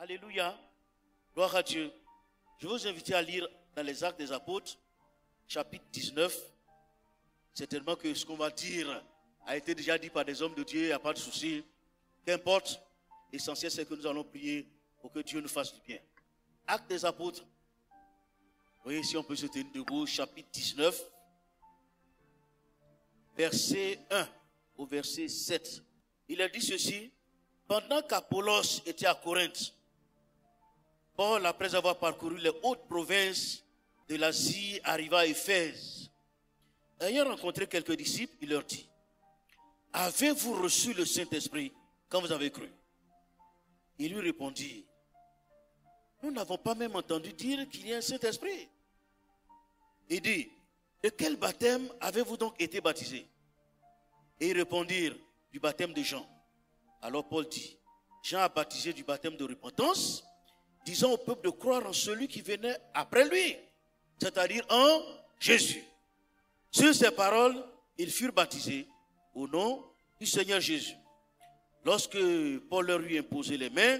Alléluia. Gloire à Dieu. Je vous invite à lire dans les Actes des Apôtres, chapitre 19. Certainement que ce qu'on va dire a été déjà dit par des hommes de Dieu, il n'y a pas de souci. Qu'importe, l'essentiel c'est que nous allons prier pour que Dieu nous fasse du bien. Actes des Apôtres. Vous voyez, si on peut se tenir debout, chapitre 19, verset 1 au verset 7. Il a dit ceci: pendant qu'Apollos était à Corinthe, Paul, après avoir parcouru les hautes provinces de l'Asie, arriva à Éphèse. Ayant rencontré quelques disciples, il leur dit: avez-vous reçu le Saint-Esprit quand vous avez cru? Ils lui répondirent: nous n'avons pas même entendu dire qu'il y a un Saint-Esprit. Il dit: de quel baptême avez-vous donc été baptisés? Et ils répondirent: du baptême de Jean. Alors Paul dit: Jean a baptisé du baptême de repentance, disant au peuple de croire en celui qui venait après lui, c'est-à-dire en Jésus. Sur ces paroles, ils furent baptisés au nom du Seigneur Jésus. Lorsque Paul leur eut imposé les mains,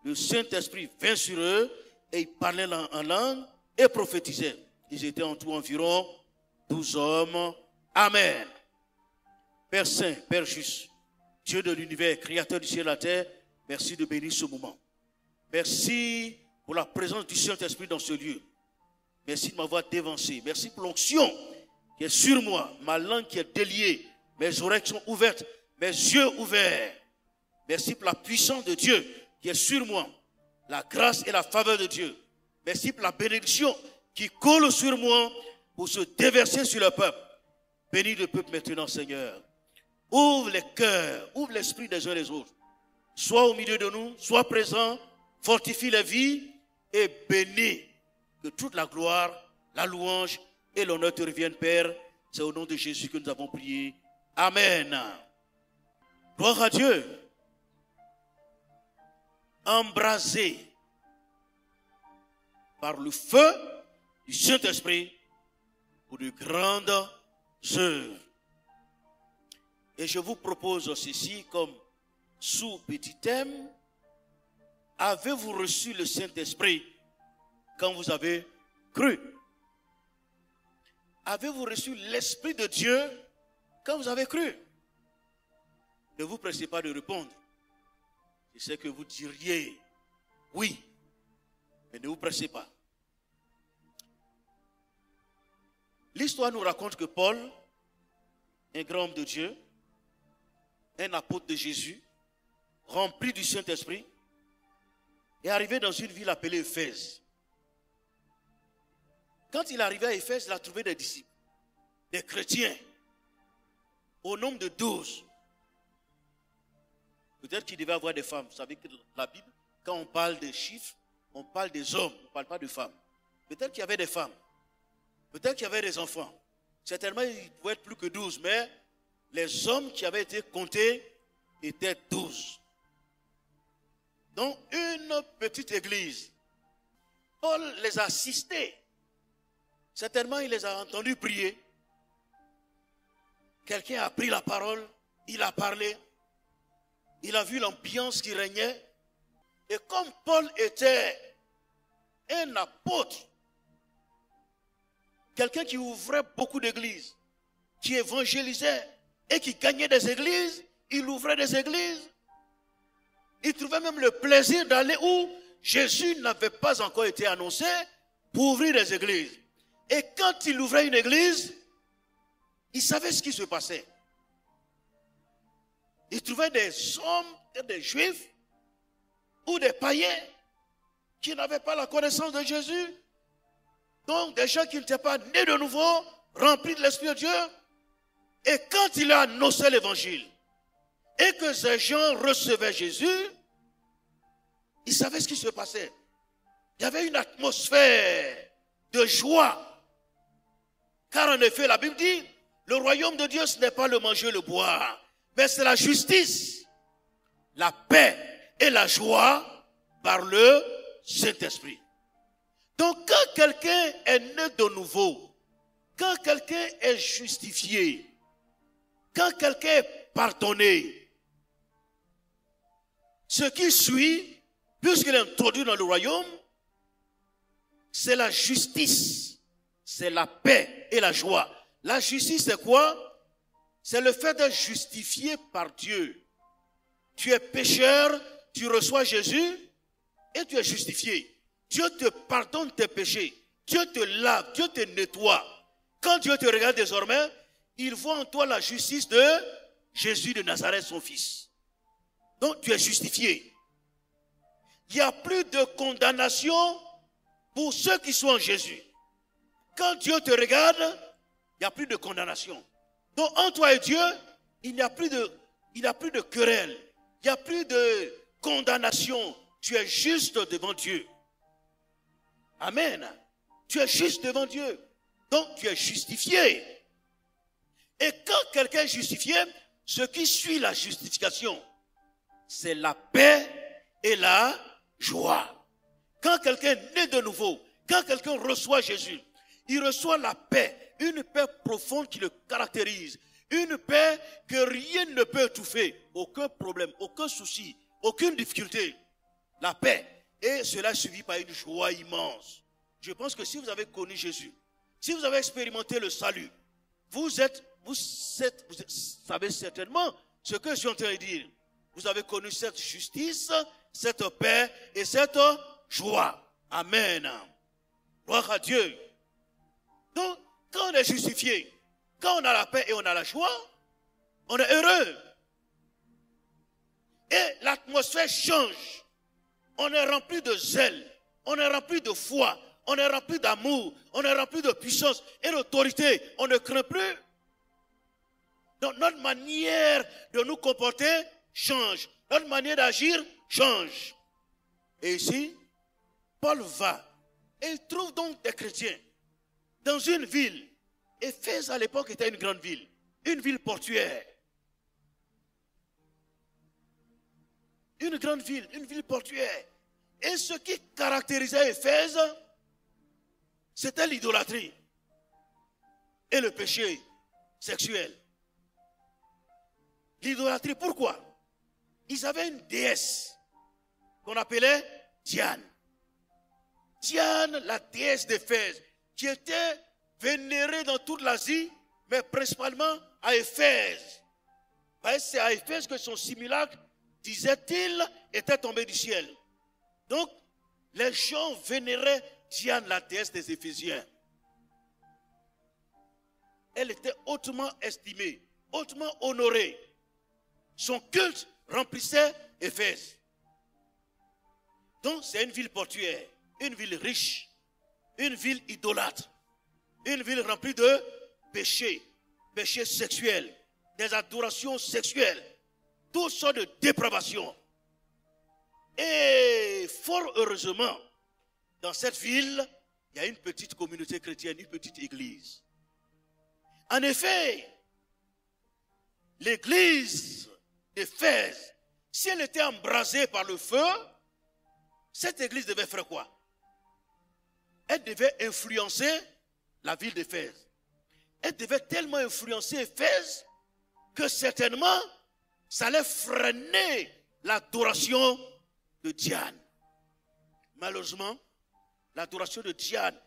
le Saint-Esprit vint sur eux et ils parlaient en langue et prophétisaient. Ils étaient en tout environ 12 hommes. Amen. Père Saint, Père juste, Dieu de l'univers, Créateur du ciel et de la terre, merci de bénir ce moment. Merci pour la présence du Saint-Esprit dans ce lieu. Merci de m'avoir dévancé. Merci pour l'onction qui est sur moi, ma langue qui est déliée, mes oreilles qui sont ouvertes, mes yeux ouverts. Merci pour la puissance de Dieu qui est sur moi, la grâce et la faveur de Dieu. Merci pour la bénédiction qui coule sur moi pour se déverser sur le peuple. Bénis le peuple maintenant, Seigneur. Ouvre les cœurs, ouvre l'esprit des uns et des autres. Sois au milieu de nous, sois présent, fortifie les vies et bénis. Que toute la gloire, la louange et l'honneur te reviennent, Père. C'est au nom de Jésus que nous avons prié. Amen. Gloire à Dieu. Embrasé par le feu du Saint-Esprit pour de grandes œuvres. Et je vous propose ceci comme sous-petit thème: avez-vous reçu le Saint-Esprit quand vous avez cru? Avez-vous reçu l'Esprit de Dieu quand vous avez cru? Ne vous pressez pas de répondre. Je sais que vous diriez oui, mais ne vous pressez pas. L'histoire nous raconte que Paul, un grand homme de Dieu, un apôtre de Jésus, rempli du Saint-Esprit, est arrivé dans une ville appelée Éphèse. Quand il est arrivé à Éphèse, il a trouvé des disciples, des chrétiens, au nombre de 12. Peut-être qu'il devait avoir des femmes. Vous savez que la Bible, quand on parle des chiffres, on parle des hommes, on ne parle pas de femmes. Peut-être qu'il y avait des femmes. Peut-être qu'il y avait des enfants. Certainement, il pouvait être plus que 12, mais les hommes qui avaient été comptés étaient 12. Donc, une petite église. Paul les a assistés. Certainement, il les a entendus prier. Quelqu'un a pris la parole, il a parlé. Il a vu l'ambiance qui régnait. Et comme Paul était un apôtre, quelqu'un qui ouvrait beaucoup d'églises, qui évangélisait et qui gagnait des églises, il ouvrait des églises. Il trouvait même le plaisir d'aller où Jésus n'avait pas encore été annoncé pour ouvrir des églises. Et quand il ouvrait une église, il savait ce qui se passait. Il trouvait des hommes, des juifs ou des païens qui n'avaient pas la connaissance de Jésus. Donc des gens qui n'étaient pas nés de nouveau, remplis de l'Esprit de Dieu. Et quand il a annoncé l'évangile et que ces gens recevaient Jésus, ils savaient ce qui se passait. Il y avait une atmosphère de joie. Car en effet, la Bible dit, le royaume de Dieu, ce n'est pas le manger, le boire, mais c'est la justice, la paix et la joie par le Saint-Esprit. Donc quand quelqu'un est né de nouveau, quand quelqu'un est justifié, quand quelqu'un est pardonné, ce qui suit, puisqu'il est introduit dans le royaume, c'est la justice, c'est la paix et la joie. La justice, c'est quoi? C'est le fait d'être justifié par Dieu. Tu es pécheur, tu reçois Jésus et tu es justifié. Dieu te pardonne tes péchés. Dieu te lave, Dieu te nettoie. Quand Dieu te regarde désormais, il voit en toi la justice de Jésus de Nazareth, son fils. Donc tu es justifié. Il n'y a plus de condamnation pour ceux qui sont en Jésus. Quand Dieu te regarde, il n'y a plus de condamnation. Donc en toi et Dieu, il n'y a plus de querelle. Il n'y a plus de condamnation. Tu es juste devant Dieu. Amen. Tu es juste devant Dieu. Donc tu es justifié. Et quand quelqu'un est justifié, ce qui suit la justification, c'est la paix et la joie. Quand quelqu'un est né de nouveau, quand quelqu'un reçoit Jésus, il reçoit la paix, une paix profonde qui le caractérise, une paix que rien ne peut étouffer, aucun problème, aucun souci, aucune difficulté. La paix, et cela est suivi par une joie immense. Je pense que si vous avez connu Jésus, si vous avez expérimenté le salut, vous savez certainement ce que je suis en train de dire. Vous avez connu cette justice, cette paix et cette joie. Amen. Gloire à Dieu. Donc, quand on est justifié, quand on a la paix et on a la joie, on est heureux. Et l'atmosphère change. On est rempli de zèle, on est rempli de foi, on est rempli d'amour, on est rempli de puissance et d'autorité. On ne craint plus. Donc notre manière de nous comporter change. Notre manière d'agir change. Et ici, Paul va et il trouve donc des chrétiens dans une ville. Éphèse à l'époque était une grande ville, une ville portuaire. Une grande ville, une ville portuaire. Et ce qui caractérisait Éphèse, c'était l'idolâtrie et le péché sexuel. L'idolâtrie, pourquoi? Ils avaient une déesse qu'on appelait Diane. Diane, la déesse d'Éphèse, qui était vénérée dans toute l'Asie, mais principalement à Éphèse. C'est à Éphèse que son simulacre, disait-il, était tombé du ciel. Donc, les gens vénéraient Diane, la déesse des Éphésiens. Elle était hautement estimée, hautement honorée. Son culte remplissait Éphèse. Donc, c'est une ville portuaire, une ville riche, une ville idolâtre, une ville remplie de péchés, péchés sexuels, des adorations sexuelles, toutes sortes de dépravations. Et fort heureusement, dans cette ville, il y a une petite communauté chrétienne, une petite église. En effet, l'église d'Éphèse, si elle était embrasée par le feu, cette église devait faire quoi? Elle devait influencer la ville d'Éphèse. Elle devait tellement influencer Éphèse que certainement, ça allait freiner l'adoration de Diane. Malheureusement, l'adoration de Diane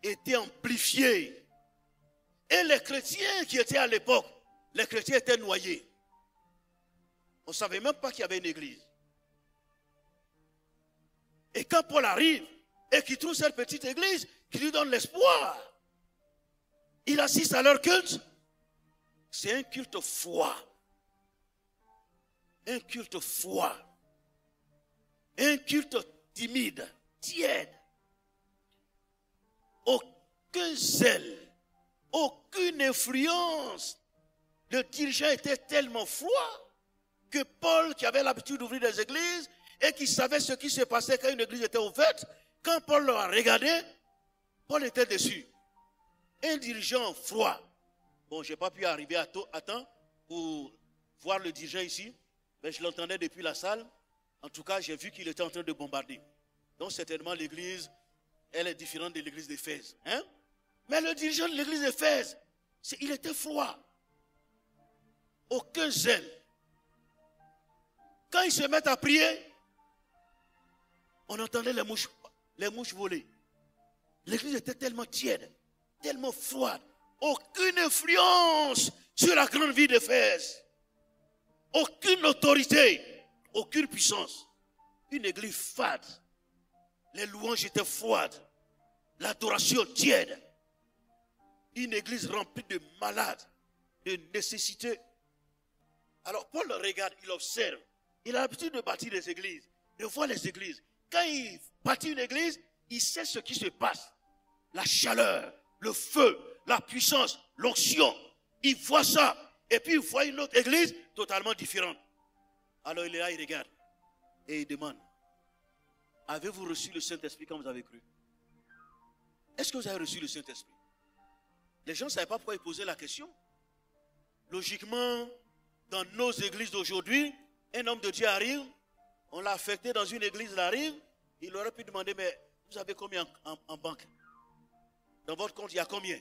était amplifiée. Et les chrétiens qui étaient à l'époque, les chrétiens étaient noyés. On ne savait même pas qu'il y avait une église. Et quand Paul arrive et qu'il trouve cette petite église qui lui donne l'espoir, il assiste à leur culte. C'est un culte foi. Un culte foi. Un culte timide, tiède. Aucun zèle, aucune influence. Le dirigeant était tellement froid que Paul, qui avait l'habitude d'ouvrir des églises et qui savait ce qui se passait quand une église était ouverte, quand Paul l'a regardé, Paul était déçu. Un dirigeant froid. Bon, je n'ai pas pu arriver à temps pour voir le dirigeant ici, mais je l'entendais depuis la salle. En tout cas, j'ai vu qu'il était en train de bombarder. Donc certainement l'église, elle est différente de l'église d'Éphèse. Hein? Mais le dirigeant de l'église d'Éphèse, il était froid. Aucun zèle. Quand ils se mettent à prier, On entendait les mouches voler. L'église était tellement tiède, tellement froide. Aucune influence sur la grande vie d'Éphèse. Aucune autorité, aucune puissance. Une église fade. Les louanges étaient froides. L'adoration tiède. Une église remplie de malades, de nécessités. Alors Paul regarde, il observe. Il a l'habitude de bâtir des églises, de voir les églises. Quand il bâtit une église, il sait ce qui se passe. La chaleur, le feu, la puissance, l'onction. Il voit ça. Et puis il voit une autre église totalement différente. Alors il est là, il regarde. Et il demande, avez-vous reçu le Saint-Esprit quand vous avez cru? Est-ce que vous avez reçu le Saint-Esprit? Les gens ne savaient pas pourquoi ils posaient la question. Logiquement, dans nos églises d'aujourd'hui, un homme de Dieu arrive, on l'a affecté dans une église, il arrive, il aurait pu demander, mais vous avez combien en banque? Dans votre compte, il y a combien?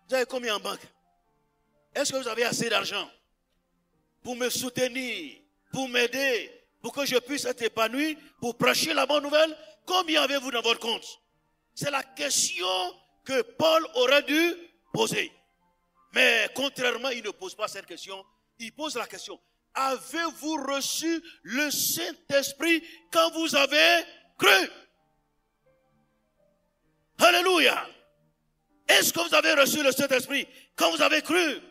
Vous avez combien en banque? Est-ce que vous avez assez d'argent pour me soutenir, pour m'aider, pour que je puisse être épanoui, pour prêcher la bonne nouvelle? Combien avez-vous dans votre compte? C'est la question que Paul aurait dû poser. Mais contrairement, il ne pose pas cette question. Il pose la question, avez-vous reçu le Saint-Esprit quand vous avez cru? Alléluia! Est-ce que vous avez reçu le Saint-Esprit quand vous avez cru?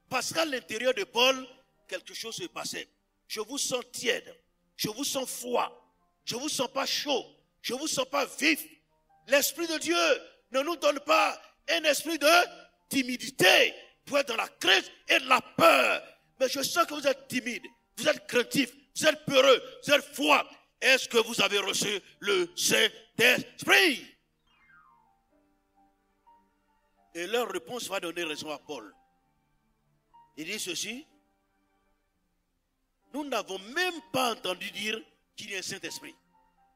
Parce qu'à l'intérieur de Paul, quelque chose se passait. Je vous sens tiède, je vous sens froid, je ne vous sens pas chaud, je ne vous sens pas vif. L'Esprit de Dieu ne nous donne pas un esprit de timidité pour être dans la crainte et de la peur. Mais je sens que vous êtes timide, vous êtes craintif, vous êtes peureux, vous êtes froid. Est-ce que vous avez reçu le Saint-Esprit? Et leur réponse va donner raison à Paul. Il dit ceci, nous n'avons même pas entendu dire qu'il y a un Saint-Esprit.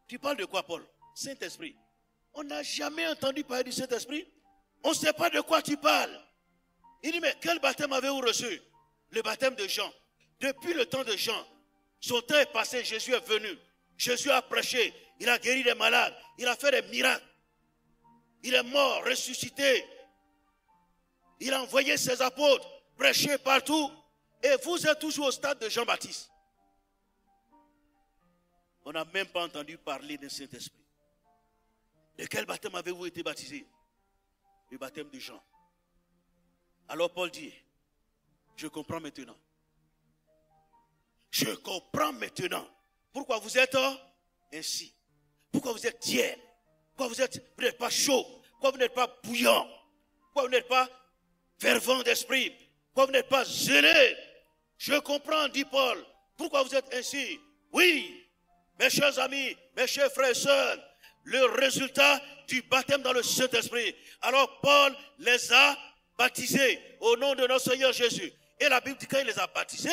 Tu parles de quoi, Paul? Saint-Esprit. On n'a jamais entendu parler du Saint-Esprit. On ne sait pas de quoi tu parles. Il dit, mais quel baptême avez-vous reçu? Le baptême de Jean. Depuis le temps de Jean, son temps est passé, Jésus est venu. Jésus a prêché, il a guéri des malades, il a fait des miracles. Il est mort, ressuscité. Il a envoyé ses apôtres, prêché partout. Et vous êtes toujours au stade de Jean-Baptiste. On n'a même pas entendu parler du Saint-Esprit. De quel baptême avez-vous été baptisé? Le baptême de Jean. Alors Paul dit, je comprends maintenant. Je comprends maintenant. Pourquoi vous êtes ainsi? Pourquoi vous êtes tiède? Pourquoi vous n'êtes pas chaud? Pourquoi vous n'êtes pas bouillant? Pourquoi vous n'êtes pas fervent d'esprit? Pourquoi vous n'êtes pas zélé? Je comprends, dit Paul. Pourquoi vous êtes ainsi? Oui, mes chers amis, mes chers frères et sœurs, le résultat du baptême dans le Saint-Esprit. Alors Paul les a baptisés au nom de notre Seigneur Jésus. Et la Bible dit quand il les a baptisés,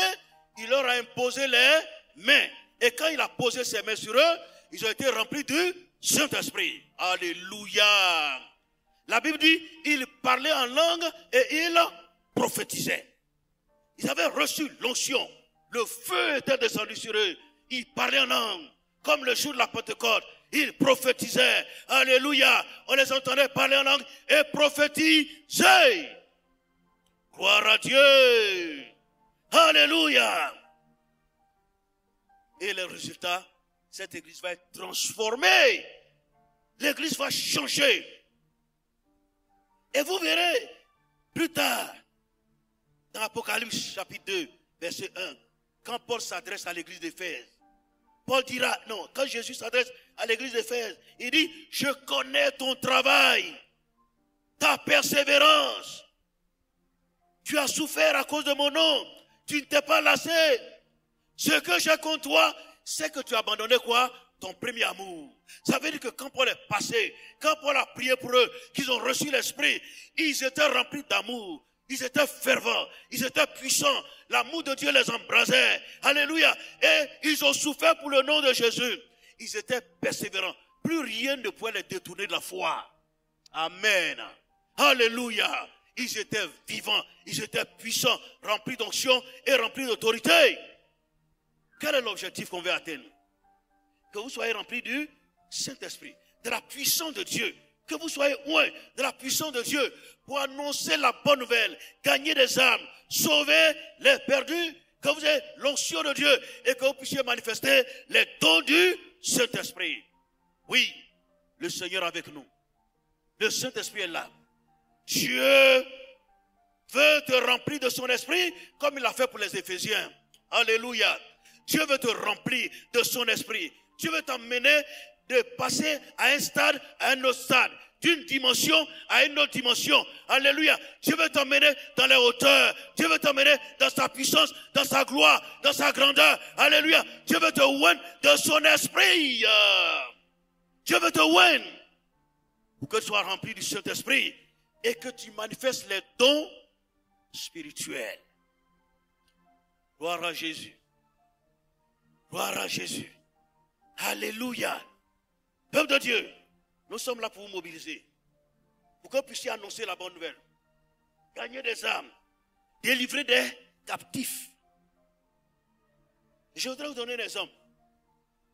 il leur a imposé les mains. Et quand il a posé ses mains sur eux, ils ont été remplis du Saint-Esprit. Alléluia. La Bible dit, ils parlaient en langue et ils prophétisaient. Ils avaient reçu l'onction. Le feu était descendu sur eux. Ils parlaient en langue. Comme le jour de la Pentecôte. Ils prophétisaient. Alléluia. On les entendait parler en langue et prophétiser. Gloire à Dieu. Alléluia. Et le résultat, cette église va être transformée. L'église va changer. Et vous verrez, plus tard, dans Apocalypse chapitre 2, verset 1, quand Paul s'adresse à l'église d'Éphèse, Paul dira, non, quand Jésus s'adresse à l'église d'Éphèse, il dit, je connais ton travail, ta persévérance. Tu as souffert à cause de mon nom. Tu ne t'es pas lassé. Ce que j'ai contre toi, c'est que tu as abandonné quoi? Ton premier amour. Ça veut dire que quand Paul est passé, quand Paul a prié pour eux, qu'ils ont reçu l'Esprit, ils étaient remplis d'amour. Ils étaient fervents, ils étaient puissants. L'amour de Dieu les embrasait. Alléluia. Et ils ont souffert pour le nom de Jésus. Ils étaient persévérants. Plus rien ne pouvait les détourner de la foi. Amen. Alléluia. Ils étaient vivants, ils étaient puissants, remplis d'onction et remplis d'autorité. Quel est l'objectif qu'on veut atteindre? Que vous soyez remplis du Saint-Esprit, de la puissance de Dieu. Que vous soyez loin de la puissance de Dieu pour annoncer la bonne nouvelle, gagner des âmes, sauver les perdus, que vous ayez l'onction de Dieu et que vous puissiez manifester les dons du Saint-Esprit. Oui, le Seigneur est avec nous. Le Saint-Esprit est là. Dieu veut te remplir de son esprit comme il l'a fait pour les Éphésiens. Alléluia. Dieu veut te remplir de son esprit. Dieu veut t'emmener de passer à un stade, à un autre stade, d'une dimension à une autre dimension. Alléluia. Dieu veut t'emmener dans les hauteurs. Dieu veut t'emmener dans sa puissance, dans sa gloire, dans sa grandeur. Alléluia. Dieu veut te oindre de son esprit. Dieu veut te oindre pour que tu sois rempli du Saint-Esprit et que tu manifestes les dons spirituels. Gloire à Jésus. Gloire à Jésus. Alléluia. Peuple de Dieu, nous sommes là pour vous mobiliser, pour que vous puissiez annoncer la bonne nouvelle, gagner des âmes, délivrer des captifs. Je voudrais vous donner un exemple.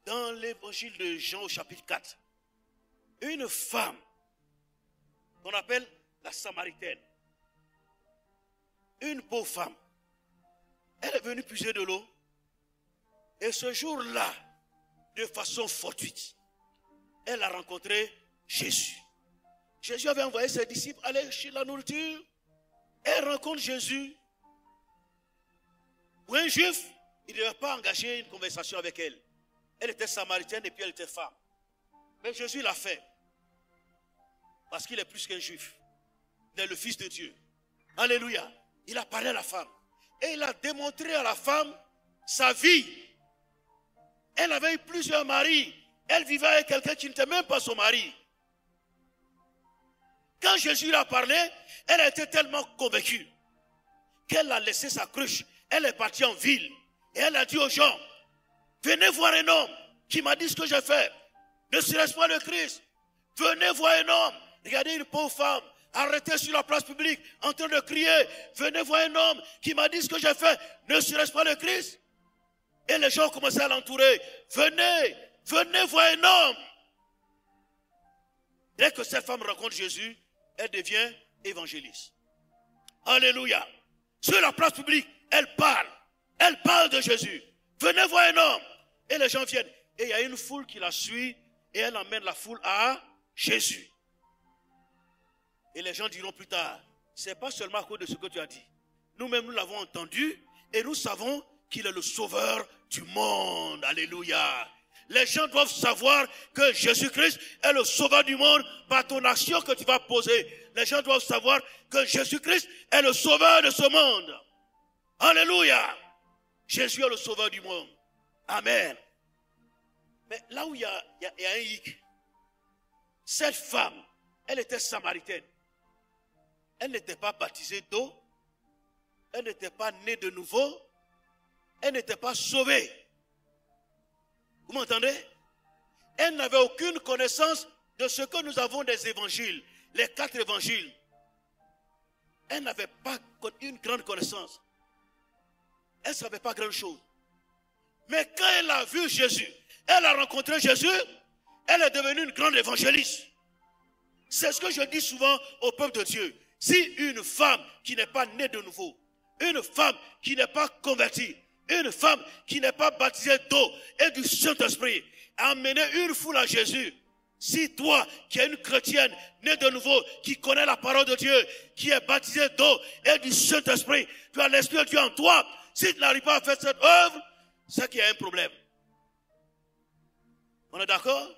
Dans l'évangile de Jean au chapitre 4, une femme qu'on appelle la Samaritaine, une pauvre femme, elle est venue puiser de l'eau et ce jour-là, de façon fortuite, elle a rencontré Jésus. Jésus avait envoyé ses disciples aller chercher la nourriture. Elle rencontre Jésus. Pour un juif, il ne devait pas engager une conversation avec elle. Elle était samaritaine et puis elle était femme. Mais Jésus l'a fait. Parce qu'il est plus qu'un juif. Il est le Fils de Dieu. Alléluia. Il a parlé à la femme. Et il a démontré à la femme sa vie. Elle avait eu plusieurs maris. Elle vivait avec quelqu'un qui n'était même pas son mari. Quand Jésus lui a parlé, elle a été tellement convaincue qu'elle a laissé sa cruche. Elle est partie en ville. Et elle a dit aux gens, venez voir un homme qui m'a dit ce que j'ai fait. Ne serait-ce pas le Christ? Venez voir un homme. Regardez une pauvre femme arrêtée sur la place publique en train de crier. Venez voir un homme qui m'a dit ce que j'ai fait. Ne serait-ce pas le Christ? Et les gens commençaient à l'entourer. Venez, venez voir un homme. Dès que cette femme rencontre Jésus, elle devient évangéliste. Alléluia. Sur la place publique, elle parle. Elle parle de Jésus. Venez voir un homme. Et les gens viennent. Et il y a une foule qui la suit. Et elle emmène la foule à Jésus. Et les gens diront plus tard, ce n'est pas seulement à cause de ce que tu as dit. Nous-mêmes, nous l'avons entendu. Et nous savons qu'il est le sauveur du monde. Alléluia. Les gens doivent savoir que Jésus-Christ est le sauveur du monde par ton action que tu vas poser. Les gens doivent savoir que Jésus-Christ est le sauveur de ce monde. Alléluia. Jésus est le sauveur du monde. Amen. Mais là où il y a un hic, cette femme, elle était samaritaine. Elle n'était pas baptisée d'eau. Elle n'était pas née de nouveau. Elle n'était pas sauvée. Vous m'entendez? Elle n'avait aucune connaissance de ce que nous avons des évangiles, les 4 évangiles. Elle n'avait pas une grande connaissance. Elle ne savait pas grand chose. Mais quand elle a vu Jésus, elle a rencontré Jésus, elle est devenue une grande évangéliste. C'est ce que je dis souvent au peuple de Dieu. Si une femme qui n'est pas née de nouveau, une femme qui n'est pas convertie, une femme qui n'est pas baptisée d'eau et du Saint-Esprit a amené une foule à Jésus. Si toi, qui es une chrétienne, née de nouveau, qui connais la parole de Dieu, qui est baptisée d'eau et du Saint-Esprit, tu as l'Esprit de Dieu en toi, si tu n'arrives pas à faire cette œuvre, c'est qu'il y a un problème. On est d'accord?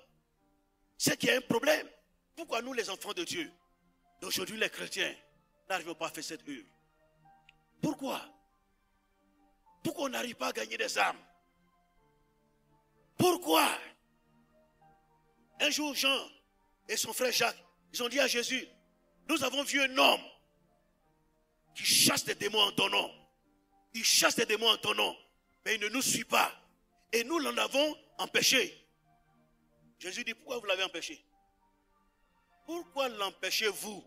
C'est qu'il y a un problème. Pourquoi nous, les enfants de Dieu, d'aujourd'hui les chrétiens, n'arrivons pas à faire cette œuvre? Pourquoi? Pourquoi on n'arrive pas à gagner des âmes? Pourquoi? Un jour, Jean et son frère Jacques, ils ont dit à Jésus, nous avons vu un homme qui chasse des démons en ton nom. Il chasse des démons en ton nom, mais il ne nous suit pas. Et nous l'en avons empêché. Jésus dit, pourquoi vous l'avez empêché? Pourquoi l'empêchez-vous?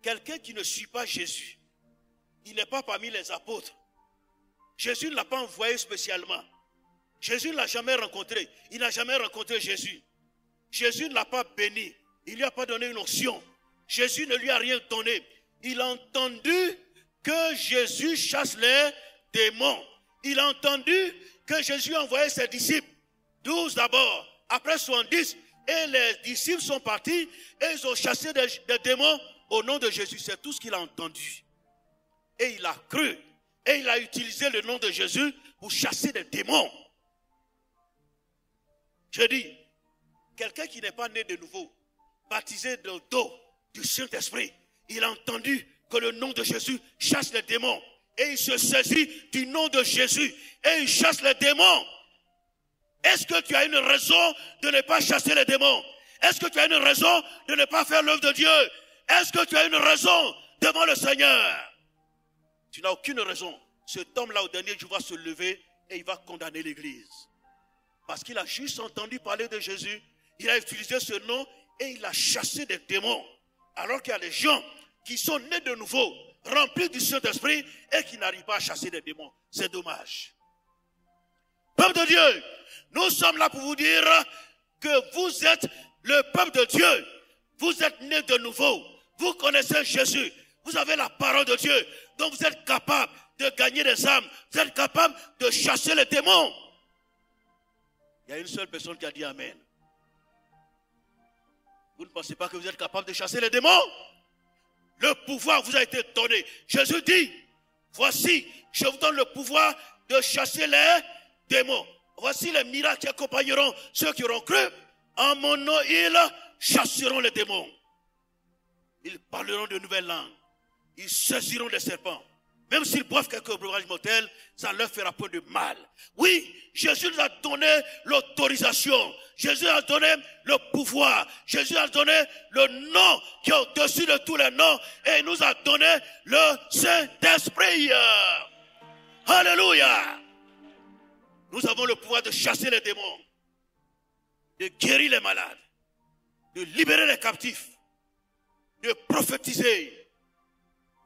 Quelqu'un qui ne suit pas Jésus, il n'est pas parmi les apôtres. Jésus ne l'a pas envoyé spécialement. Jésus ne l'a jamais rencontré. Il n'a jamais rencontré Jésus. Jésus ne l'a pas béni. Il ne lui a pas donné une onction. Jésus ne lui a rien donné. Il a entendu que Jésus chasse les démons. Il a entendu que Jésus a envoyé ses disciples. 12 d'abord, après 70. Et les disciples sont partis et ils ont chassé des démons au nom de Jésus. C'est tout ce qu'il a entendu. Et il a cru. Et il a utilisé le nom de Jésus pour chasser des démons. Je dis, quelqu'un qui n'est pas né de nouveau, baptisé de l'eau du Saint-Esprit, il a entendu que le nom de Jésus chasse les démons. Et il se saisit du nom de Jésus et il chasse les démons. Est-ce que tu as une raison de ne pas chasser les démons? Est-ce que tu as une raison de ne pas faire l'œuvre de Dieu? Est-ce que tu as une raison devant le Seigneur? Tu n'as aucune raison. Cet homme-là, au dernier jour, va se lever et il va condamner l'Église. Parce qu'il a juste entendu parler de Jésus, il a utilisé ce nom et il a chassé des démons. Alors qu'il y a des gens qui sont nés de nouveau, remplis du Saint-Esprit et qui n'arrivent pas à chasser des démons. C'est dommage. Peuple de Dieu, nous sommes là pour vous dire que vous êtes le peuple de Dieu. Vous êtes nés de nouveau. Vous connaissez Jésus. Vous avez la parole de Dieu. Donc vous êtes capable de gagner des âmes. Vous êtes capable de chasser les démons. Il y a une seule personne qui a dit Amen. Vous ne pensez pas que vous êtes capable de chasser les démons? Le pouvoir vous a été donné. Jésus dit, voici, je vous donne le pouvoir de chasser les démons. Voici les miracles qui accompagneront ceux qui auront cru. En mon nom, ils chasseront les démons. Ils parleront de nouvelles langues. Ils saisiront des serpents. Même s'ils boivent quelques breuvages mortels, ça ne leur fera pas de mal. Oui, Jésus nous a donné l'autorisation. Jésus a donné le pouvoir. Jésus a donné le nom qui est au-dessus de tous les noms. Et il nous a donné le Saint-Esprit. Alléluia. Nous avons le pouvoir de chasser les démons, de guérir les malades, de libérer les captifs, de prophétiser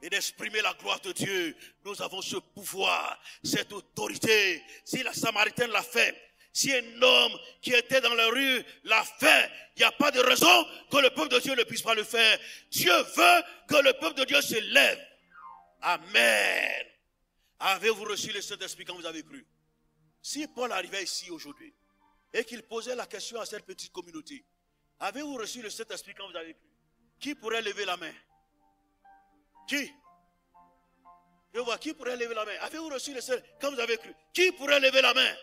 et d'exprimer la gloire de Dieu. Nous avons ce pouvoir, cette autorité. Si la Samaritaine l'a fait, si un homme qui était dans la rue l'a fait, il n'y a pas de raison que le peuple de Dieu ne puisse pas le faire. Dieu veut que le peuple de Dieu se lève. Amen. Avez-vous reçu le Saint-Esprit quand vous avez cru? Si Paul arrivait ici aujourd'hui et qu'il posait la question à cette petite communauté, avez-vous reçu le Saint-Esprit quand vous avez cru? Qui pourrait lever la main? Qui? Je vois, qui pourrait lever la main? Avez-vous reçu le Saint-Esprit quand vous avez cru? Qui pourrait lever la main?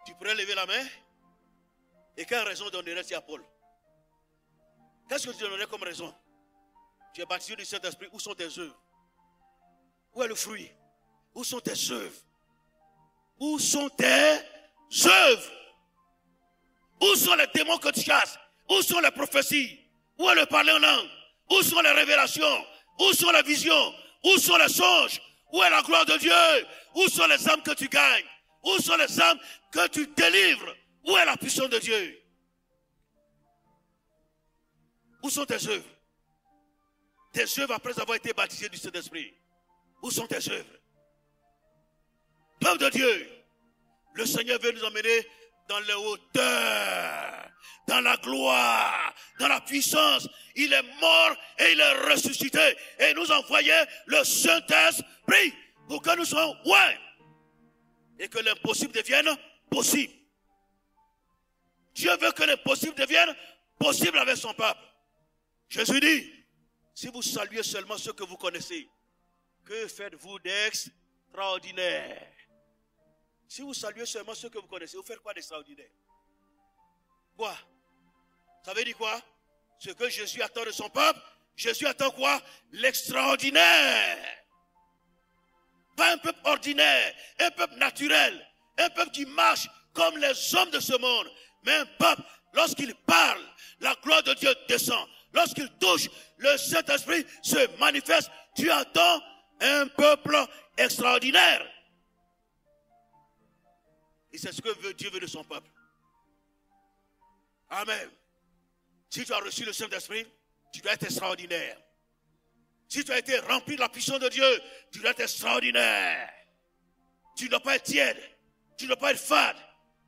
Tu pourrais lever la main? Et quelle raison donnerais-tu à Paul? Qu'est-ce que tu donnerais comme raison? Tu es baptisé du Saint-Esprit, où sont tes œuvres? Où est le fruit? Où sont tes œuvres? Où sont tes œuvres? Où sont les démons que tu chasses? Où sont les prophéties? Où est le parler en langue? Où sont les révélations? Où sont les visions? Où sont les songes? Où est la gloire de Dieu? Où sont les âmes que tu gagnes? Où sont les âmes que tu délivres? Où est la puissance de Dieu? Où sont tes œuvres? Tes œuvres après avoir été baptisé du Saint-Esprit. Où sont tes œuvres? Peuple de Dieu, le Seigneur veut nous emmener dans les hauteurs, dans la gloire, dans la puissance. Il est mort et il est ressuscité. Et il nous a envoyé le Saint-Esprit pour que nous soyons loin et que l'impossible devienne possible. Dieu veut que l'impossible devienne possible avec son peuple. Jésus dit, si vous saluez seulement ceux que vous connaissez, que faites-vous d'extraordinaire? Si vous saluez seulement ceux que vous connaissez, vous faites quoi d'extraordinaire? Quoi? Ça veut dire quoi? Ce que Jésus attend de son peuple, Jésus attend quoi? L'extraordinaire. Pas un peuple ordinaire, un peuple naturel, un peuple qui marche comme les hommes de ce monde, mais un peuple, lorsqu'il parle, la gloire de Dieu descend. Lorsqu'il touche, le Saint-Esprit se manifeste. Tu attends un peuple extraordinaire. Et c'est ce que Dieu veut de son peuple. Amen. Si tu as reçu le Saint-Esprit, tu dois être extraordinaire. Si tu as été rempli de la puissance de Dieu, tu dois être extraordinaire. Tu ne dois pas être tiède. Tu ne dois pas être fade.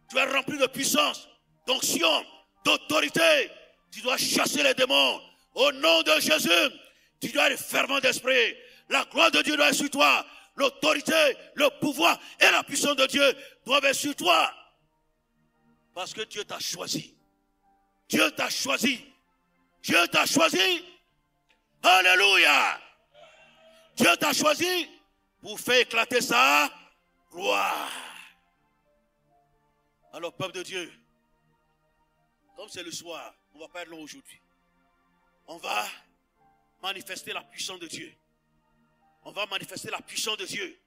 Tu dois être rempli de puissance, d'onction, d'autorité. Tu dois chasser les démons. Au nom de Jésus, tu dois être fervent d'esprit. La gloire de Dieu doit être sur toi. L'autorité, le pouvoir et la puissance de Dieu doivent être sur toi. Parce que Dieu t'a choisi. Dieu t'a choisi. Dieu t'a choisi. Alléluia. Dieu t'a choisi pour faire éclater sa gloire. Alors, peuple de Dieu, comme c'est le soir, on ne va pas être long aujourd'hui. On va manifester la puissance de Dieu. On va manifester la puissance de Dieu.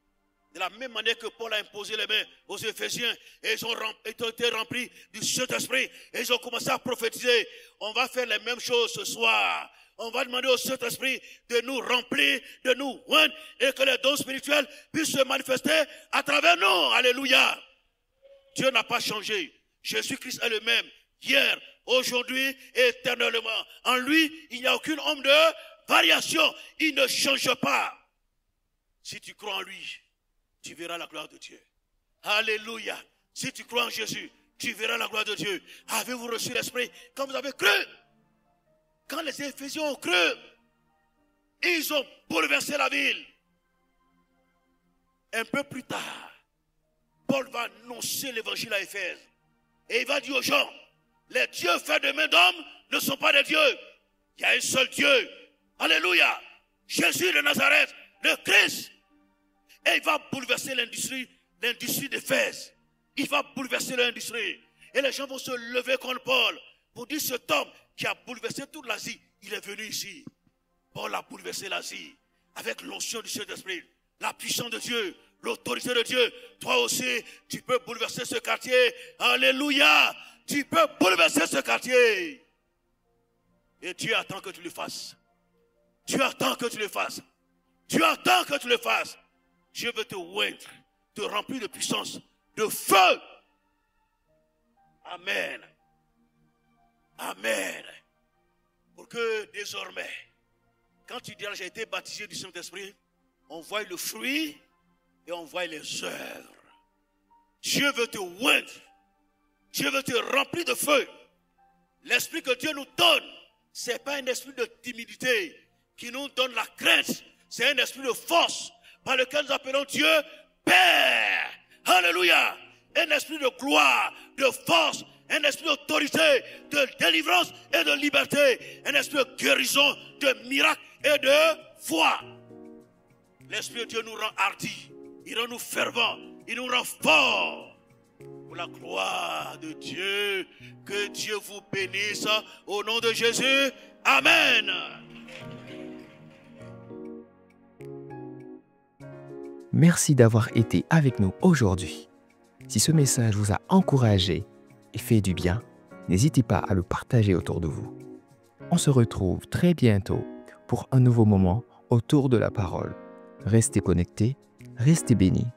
De la même manière que Paul a imposé les mains aux Éphésiens et ils ont été remplis du Saint-Esprit et ils ont commencé à prophétiser. On va faire les mêmes choses ce soir. On va demander au Saint-Esprit de nous remplir, de nous oindre et que les dons spirituels puissent se manifester à travers nous. Alléluia. Dieu n'a pas changé. Jésus-Christ est le même hier, aujourd'hui et éternellement. En lui, il n'y a aucune ombre de variation. Il ne change pas. Si tu crois en lui, tu verras la gloire de Dieu. Alléluia. Si tu crois en Jésus, tu verras la gloire de Dieu. Avez-vous reçu l'Esprit quand vous avez cru? Quand les Éphésiens ont cru, ils ont bouleversé la ville. Un peu plus tard, Paul va annoncer l'évangile à Éphèse. Et il va dire aux gens, les dieux faits de main d'homme ne sont pas des dieux. Il y a un seul Dieu. Alléluia. Jésus de Nazareth, le Christ. Et il va bouleverser l'industrie d'Éphèse. Il va bouleverser l'industrie. Et les gens vont se lever contre Paul pour dire cet homme qui a bouleversé toute l'Asie, il est venu ici. Paul a bouleversé l'Asie avec l'onction du Saint-Esprit, la puissance de Dieu, l'autorité de Dieu. Toi aussi, tu peux bouleverser ce quartier. Alléluia. Tu peux bouleverser ce quartier. Et Dieu attend que tu le fasses. Dieu attend que tu le fasses. Dieu attend que tu le fasses. Dieu veut te oindre, te remplir de puissance, de feu. Amen. Amen. Pour que désormais, quand tu diras j'ai été baptisé du Saint-Esprit, on voit le fruit et on voit les œuvres. Dieu veut te oindre. Dieu veut te remplir de feu. L'esprit que Dieu nous donne, ce n'est pas un esprit de timidité qui nous donne la crainte. C'est un esprit de force par lequel nous appelons Dieu Père. Alléluia. Un esprit de gloire, de force, un esprit d'autorité, de délivrance et de liberté. Un esprit de guérison, de miracle et de foi. L'esprit de Dieu nous rend hardis. Il rend nous fervents. Il nous rend forts. Pour la gloire de Dieu. Que Dieu vous bénisse. Au nom de Jésus. Amen. Merci d'avoir été avec nous aujourd'hui. Si ce message vous a encouragé et fait du bien, n'hésitez pas à le partager autour de vous. On se retrouve très bientôt pour un nouveau moment autour de la parole. Restez connectés, restez bénis.